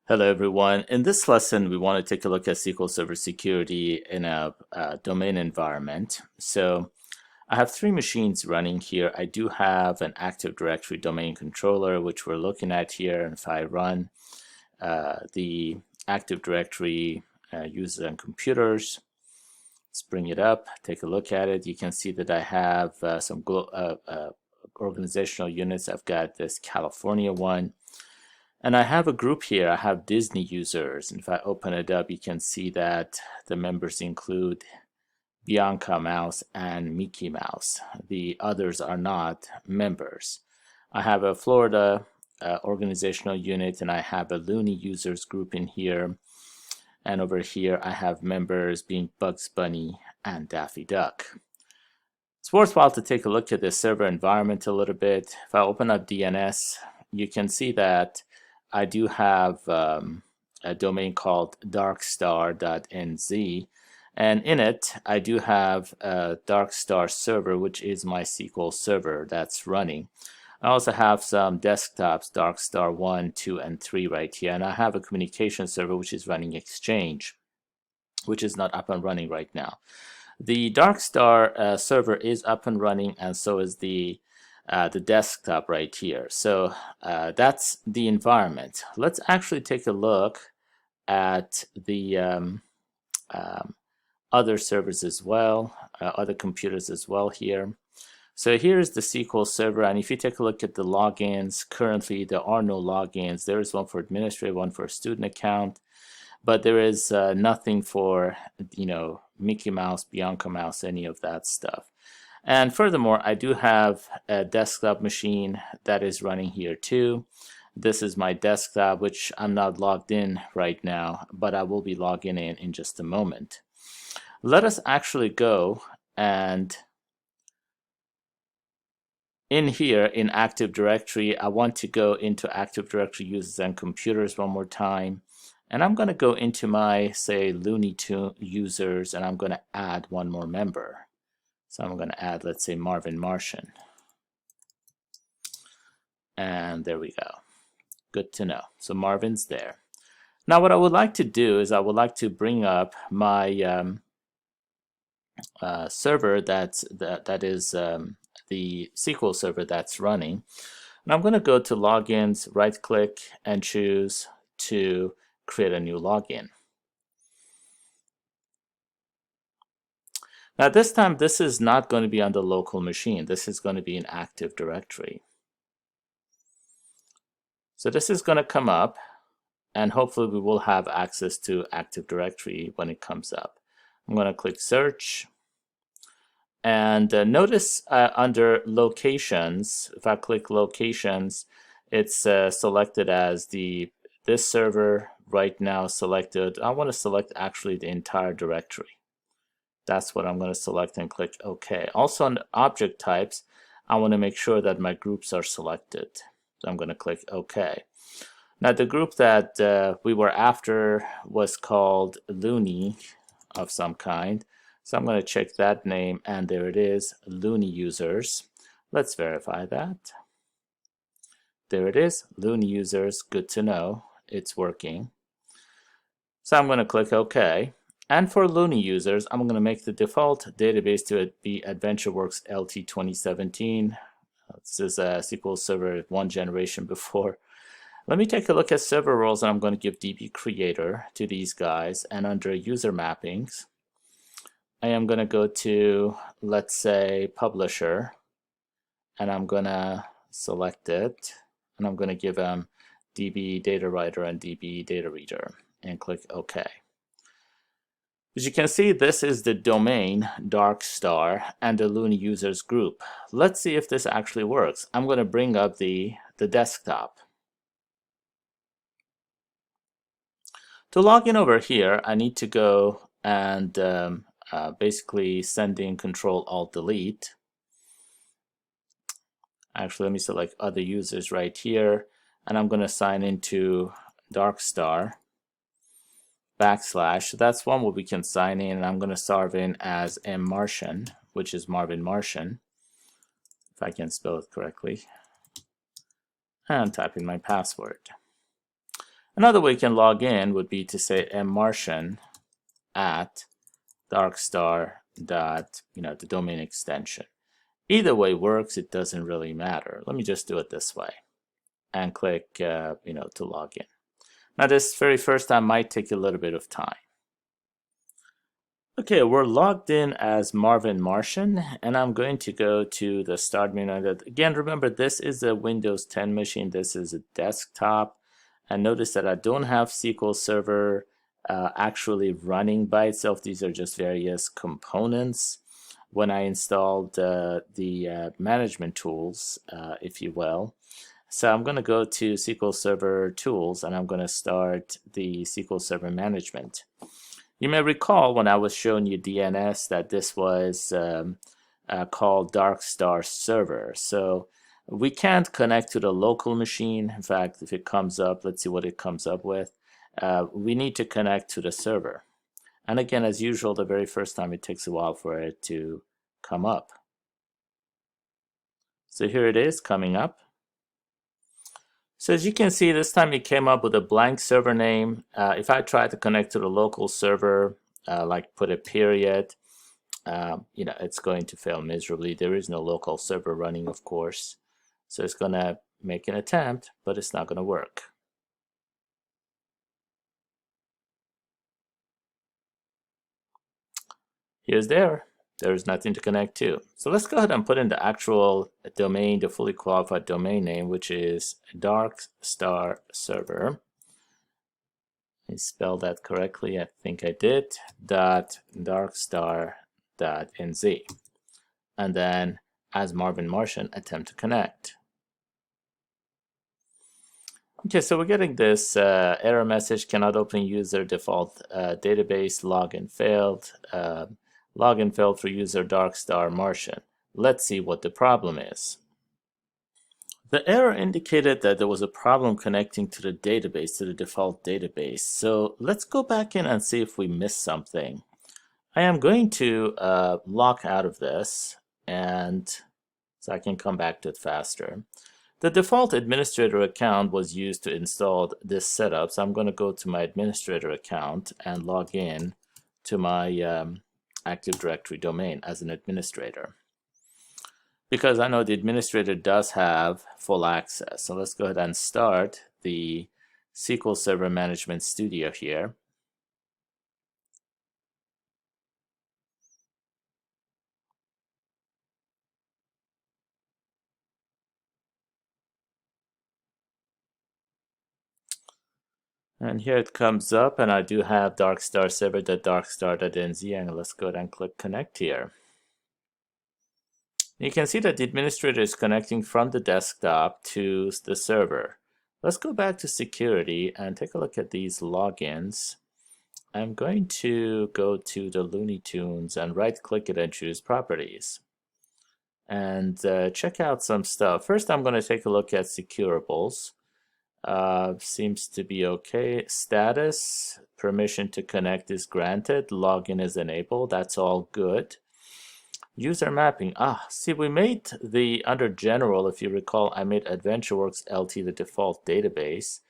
Hello, everyone. In this lesson, we want to take a look at SQL Server security in a domain environment. So I have three machines running here. I do have an Active Directory domain controller, which we're looking at here. And if I run the Active Directory users and computers, let's bring it up, take a look at it. You can see that I have some organizational units. I've got this California one. And I have a group here. I have Disney users. And if I open it up, you can see that the members include Bianca Mouse and Mickey Mouse. The others are not members. I have a Florida organizational unit, and I have a Looney users group in here. And over here, I have members being Bugs Bunny and Daffy Duck. It's worthwhile to take a look at the server environment a little bit. If I open up DNS, you can see that I do have a domain called darkstar.nz, and in it I do have a Darkstar server, which is my SQL server that's running. I also have some desktops, Darkstar 1, 2, and 3 right here, and I have a communication server which is running Exchange, which is not up and running right now. The Darkstar server is up and running, and so is the desktop right here. So that's the environment. Let's actually take a look at the other servers as well, other computers as well here. So here's the SQL Server, and if you take a look at the logins, currently there are no logins. There is one for administrator, one for a student account, but there is nothing for, Mickey Mouse, Bianca Mouse, any of that stuff. And furthermore, I do have a desktop machine that is running here too. This is my desktop, which I'm not logged in right now, but I will be logging in just a moment. Let us actually go and in here in Active Directory, I want to go into Active Directory users and computers one more time. And I'm going to go into my, say, Looney Tunes users, and I'm going to add one more member. So I'm going to add, let's say, Marvin Martian. And there we go. Good to know. So Marvin's there. Now what I would like to do is I would like to bring up my server that is the SQL server that's running. And I'm going to go to Logins, right-click, and choose to create a new login. Now this time, this is not going to be on the local machine. This is going to be in Active Directory. So this is going to come up, and hopefully we will have access to Active Directory when it comes up. I'm going to click Search. And notice under Locations, if I click Locations, it's selected as this server right now selected. I want to select actually the entire directory. That's what I'm going to select and click OK. Also on object types, I want to make sure that my groups are selected. So I'm going to click OK. Now the group that we were after was called Looney of some kind. So I'm going to check that name, and there it is, Looney users. Let's verify that. There it is, Looney users. Good to know. It's working. So I'm going to click OK. And for Looney users, I'm going to make the default database to be AdventureWorks LT 2017. This is a SQL Server one generation before. Let me take a look at server roles, and I'm going to give DB creator to these guys. And under user mappings, I am going to go to, let's say, publisher, and I'm going to select it, and I'm going to give them DB data writer and DB data reader, and click OK. As you can see, this is the domain Darkstar and the Looney users group. Let's see if this actually works. I'm going to bring up the desktop. To log in over here, I need to go and basically send in Control-Alt-Delete. Actually, let me select other users right here, and I'm going to sign into Darkstar /. So that's one where we can sign in, and I'm going to start in as M Martian, which is Marvin Martian, if I can spell it correctly, and type in my password. Another way you can log in would be to say mmartian at darkstar dot, the domain extension. Either way works, it doesn't really matter. Let me just do it this way and click, to log in. Now this very first time might take a little bit of time. Okay, we're logged in as Marvin Martian, and I'm going to go to the start menu. Again, remember this is a Windows 10 machine. This is a desktop. And notice that I don't have SQL Server actually running by itself. These are just various components. When I installed the management tools, if you will. So I'm going to go to SQL Server Tools, and I'm going to start the SQL Server Management. You may recall when I was showing you DNS that this was called Darkstar Server. So we can't connect to the local machine. In fact, if it comes up, let's see what it comes up with. We need to connect to the server. And again, as usual, the very first time it takes a while for it to come up. So here it is coming up. So as you can see, this time it came up with a blank server name. If I try to connect to the local server, like put a period, it's going to fail miserably. There is no local server running, of course. So it's going to make an attempt, but it's not going to work. Here's there. There's nothing to connect to. So let's go ahead and put in the actual domain, the fully qualified domain name, which is Darkstar Server. I spelled that correctly. I think I did. .darkstar.nz. And then, as Marvin Martian, attempt to connect. Okay, so we're getting this error message: cannot open user default database, login failed. Login failed for user Darkstar Martian. Let's see what the problem is. The error indicated that there was a problem connecting to the database, to the default database. So let's go back in and see if we missed something. I am going to lock out of this, and so I can come back to it faster. The default administrator account was used to install this setup, so I'm going to go to my administrator account and log in to my Active Directory domain as an administrator, because I know the administrator does have full access. So let's go ahead and start the SQL Server Management Studio here. And here it comes up, and I do have Darkstar Server.darkstar.nz, and let's go ahead and click connect here. You can see that the administrator is connecting from the desktop to the server. Let's go back to security and take a look at these logins. I'm going to go to the Looney Tunes and right click it and choose properties. And check out some stuff. First, I'm going to take a look at securables. Seems to be okay. Status, permission to connect is granted. Login is enabled. That's all good. User mapping. See, we made under general, if you recall, I made AdventureWorks LT the default database.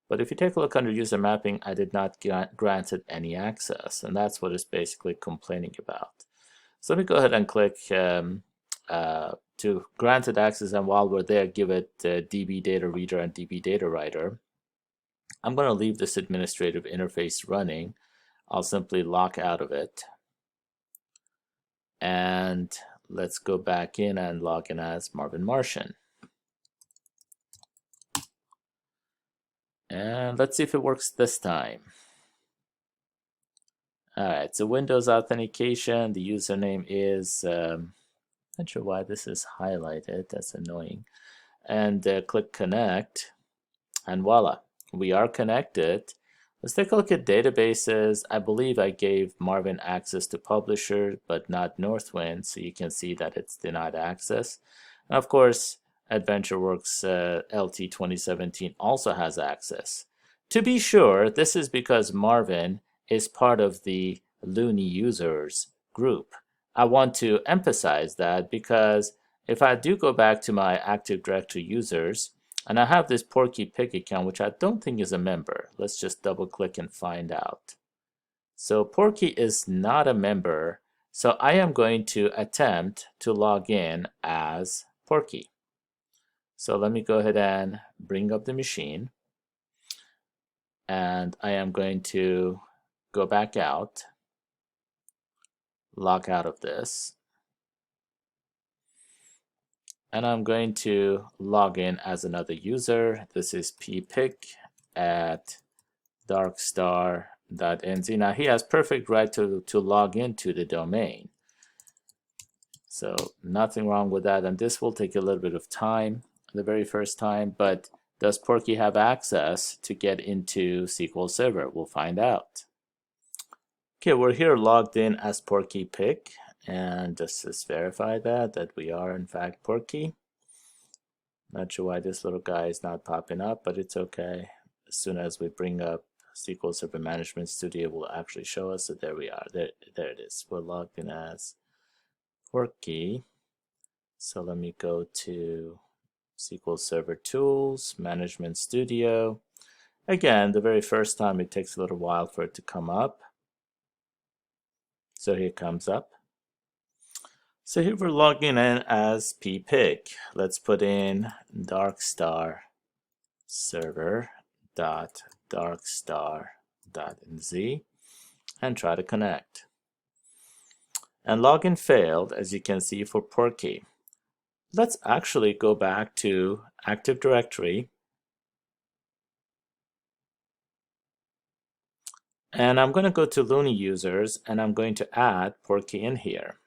But if you take a look under user mapping, I did not grant it any access. And that's what it's basically complaining about. So let me go ahead and click to granted access, and while we're there, give it DB Data Reader and DB Data Writer. I'm going to leave this administrative interface running. I'll simply lock out of it. And let's go back in and log in as Marvin Martian. And let's see if it works this time. Alright, so Windows authentication, the username is not sure why this is highlighted, that's annoying. And click connect, and voila, we are connected. Let's take a look at databases. I believe I gave Marvin access to publisher, but not Northwind, so you can see that it's denied access. And of course, AdventureWorks LT 2017 also has access. To be sure, this is because Marvin is part of the Looney users group. I want to emphasize that because if I do go back to my Active Directory users, And I have this Porky Pig account, which I don't think is a member. Let's just double click and find out. So Porky is not a member. So I am going to attempt to log in as Porky. So let me go ahead and bring up the machine. And I am going to go back out, log out of this. And I'm going to log in as another user. This is ppig at darkstar.nz. Now he has perfect right to log into the domain. So nothing wrong with that. And this will take a little bit of time the very first time. But does Porky have access to get into SQL Server? We'll find out. Okay, we're here logged in as Porky Pig. And just to verify that we are in fact Porky. Not sure why this little guy is not popping up, but it's okay. As soon as we bring up SQL Server Management Studio, it will actually show us. So there we are. There it is. We're logged in as Porky. So let me go to SQL Server Tools, Management Studio. Again, the very first time it takes a little while for it to come up. So here it comes up. So here we're logging in as ppig. Let's put in darkstar.darkstar.nz and try to connect. And login failed, as you can see, for Porky. Let's actually go back to Active Directory. And I'm going to go to Looney users, and I'm going to add Porky in here.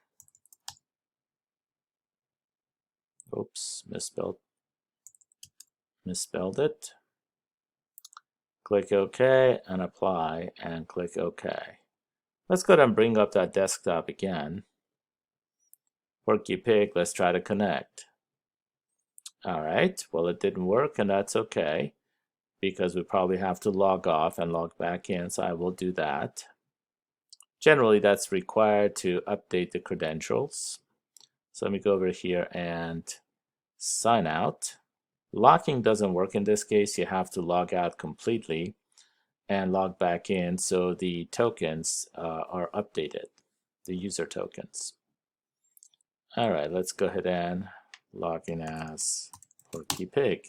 Oops, misspelled it. Click OK and apply and click OK. Let's go ahead and bring up that desktop again. Porky Pig, let's try to connect. All right, well, it didn't work, and that's okay because we probably have to log off and log back in, so I will do that. Generally, that's required to update the credentials. So let me go over here and sign out. Locking doesn't work in this case. You have to log out completely and log back in so the tokens are updated, the user tokens. All right, let's go ahead and log in as Porky Pig.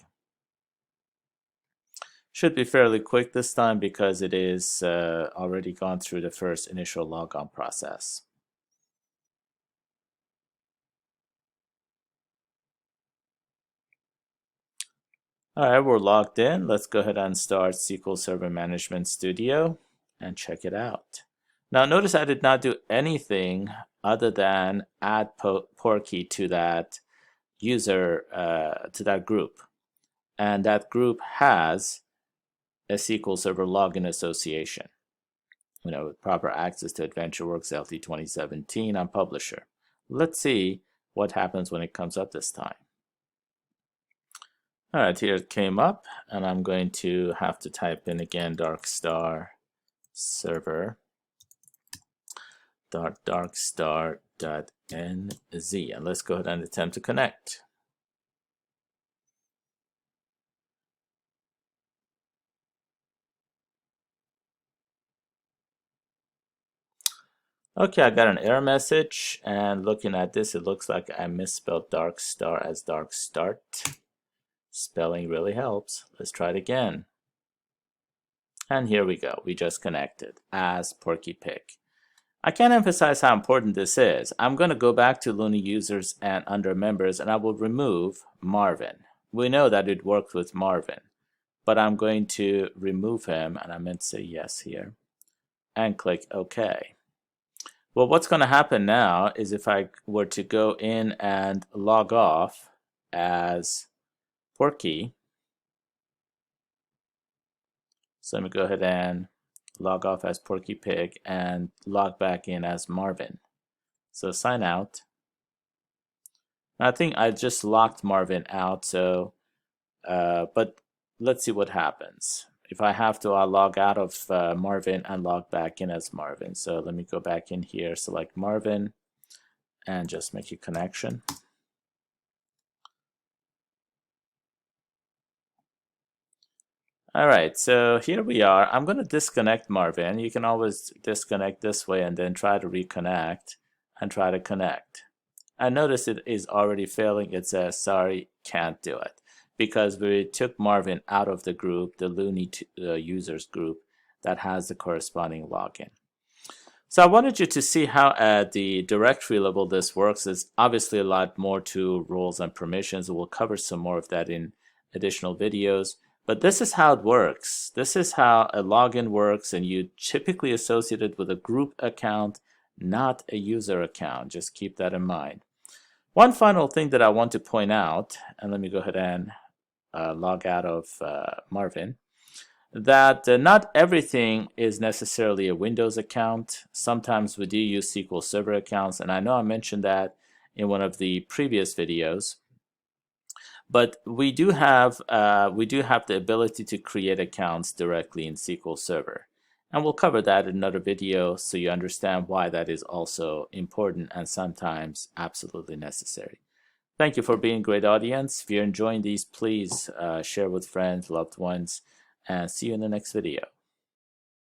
Should be fairly quick this time because it is already gone through the first initial logon process. All right, we're logged in. Let's go ahead and start SQL Server Management Studio and check it out. Now notice I did not do anything other than add Porky to that user, to that group. And that group has a SQL Server login association, with proper access to AdventureWorks LT 2017 on Publisher. Let's see what happens when it comes up this time. All right, here it came up, and I'm going to have to type in again darkstar server .darkstar.nz, and let's go ahead and attempt to connect. Okay, I got an error message, and looking at this, it looks like I misspelled darkstar as darkstart. Spelling really helps. Let's try it again. And here we go. We just connected as Porky Pig. I can't emphasize how important this is. I'm going to go back to Looney users and under members, and I will remove Marvin. We know that it worked with Marvin, but I'm going to remove him, and I meant to say yes here, and click OK. Well, what's going to happen now is if I were to go in and log off as Porky, so let me go ahead and log off as Porky Pig and log back in as Marvin. So sign out. I think I just locked Marvin out, so but let's see what happens. If I have to, I'll log out of Marvin and log back in as Marvin. So let me go back in here, select Marvin, and just make a connection. All right, so here we are. I'm going to disconnect Marvin. You can always disconnect this way and then try to reconnect and try to connect. And notice it is already failing. It says, sorry, can't do it. Because we took Marvin out of the group, the Looney users group that has the corresponding login. So I wanted you to see how at the directory level this works. There's obviously a lot more to roles and permissions. We'll cover some more of that in additional videos. But this is how it works. This is how a login works, and you typically associate it with a group account, not a user account. Just keep that in mind. One final thing that I want to point out, and let me go ahead and log out of Marvin, that not everything is necessarily a Windows account. Sometimes we do use SQL Server accounts, and I know I mentioned that in one of the previous videos. But we do have the ability to create accounts directly in SQL Server. And we'll cover that in another video so you understand why that is also important and sometimes absolutely necessary. Thank you for being a great audience. If you're enjoying these, please share with friends, loved ones, and see you in the next video.